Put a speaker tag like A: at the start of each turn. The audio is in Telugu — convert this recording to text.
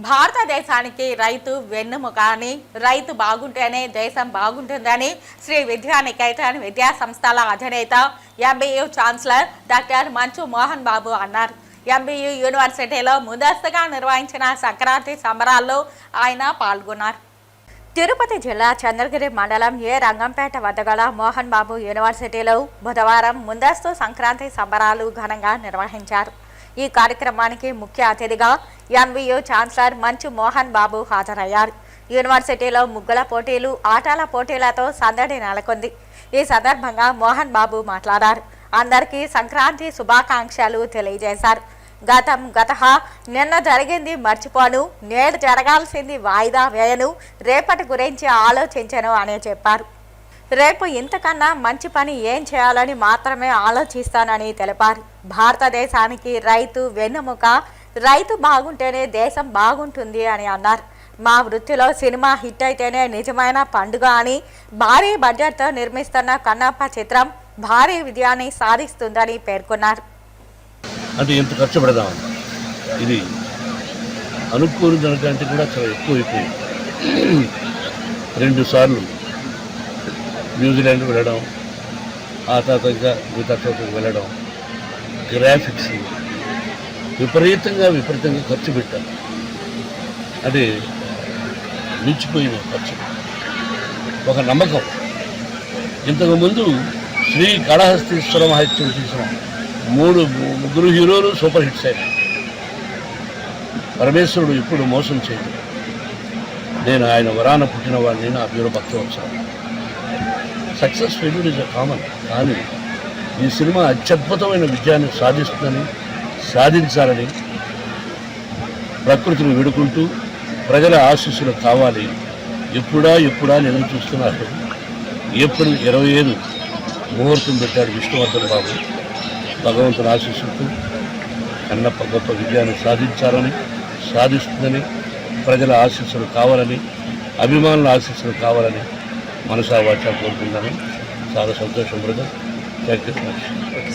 A: భారతదేశానికి రైతు వెన్నెముక అని, రైతు బాగుంటేనే దేశం బాగుంటుందని శ్రీ విద్యానికేతన్ విద్యా సంస్థల అధినేత ఎంబీయూ ఛాన్సలర్ డాక్టర్ మంచు మోహన్ బాబు అన్నారు. ఎంబీయూ యూనివర్సిటీలో ముందస్తుగా నిర్వహించిన సంక్రాంతి సంబరాల్లో ఆయన పాల్గొన్నారు. తిరుపతి జిల్లా చంద్రగిరి మండలం రంగంపేట వద్ద గల మోహన్ బాబు యూనివర్సిటీలో బుధవారం ముందస్తు సంక్రాంతి సంబరాలు ఘనంగా నిర్వహించారు. ఈ కార్యక్రమానికి ముఖ్య అతిథిగా ఎంబీయూ ఛాన్సలర్ మంచు మోహన్ బాబు హాజరయ్యారు. యూనివర్సిటీలో ముగ్గుల పోటీలు, ఆటల పోటీలతో సందడి నెలకొంది. ఈ సందర్భంగా మోహన్ బాబు మాట్లాడారు. అందరికీ సంక్రాంతి శుభాకాంక్షలు తెలియజేశారు. నిన్న జరిగింది మర్చిపోను, నేడు జరగాల్సింది వాయిదా వేయను, రేపటి గురించి ఆలోచించను అని చెప్పారు. రేపు ఇంతకన్నా మంచి పని ఏం చేయాలని మాత్రమే ఆలోచిస్తానని తెలిపారు. భారతదేశానికి రైతు వెన్నెముక, రైతు బాగుంటేనే దేశం బాగుంటుంది అని అన్నారు. మా వృత్తిలో సినిమా హిట్ అయితేనే నిజమైన పండుగ అని, భారీ బడ్జెట్తో నిర్మిస్తున్న కన్నప్ప చిత్రం భారీ విజయాన్ని సాధిస్తుందని పేర్కొన్నారు.
B: అంటే ఎంత ఖర్చు పెడదాం, ఇది అనుకోని దానికంటే కూడా చాలా ఎక్కువ అయిపోయింది. 2 సార్లు న్యూజిలాండ్ వెళ్ళడం, ఆ తర్వాత ఇంకా మిగతా చోట్లకి వెళ్ళడం, గ్రాఫిక్స్ విపరీతంగా ఖర్చు పెట్టారు. అది మించిపోయిన ఖర్చు. ఒక నమ్మకం, ఇంతకుముందు శ్రీకాళహస్తీశ్వర మహత్యం చేసిన 3 హీరోలు సూపర్ హిట్స్ అయినాయి. పరమేశ్వరుడు ఇప్పుడు మోసం చేయదు. నేను ఆయన వరాన పుట్టిన వాడిని, నా పేరు Bhaktavatsalam. Success failure is common, కానీ ఈ సినిమా అత్యద్భుతమైన విజయాన్ని సాధించాలని ప్రకృతిని వేడుకుంటూ ప్రజల ఆశీస్సులు కావాలి. ఎప్పుడా నేను చూస్తున్నారు. ఏప్రిల్ 25 ముహూర్తం పెట్టాడు విష్ణువర్ధన్ బాబు. భగవంతుని ఆశీస్సులతో కన్నప్ప గొప్ప విజయాన్ని సాధిస్తుందని, ప్రజల ఆశీస్సులు కావాలని, అభిమానుల ఆశీస్సులు కావాలని మనసా వాచా కోరుకుంటాను. చాలా సంతోషం బ్రదర్. Thank you.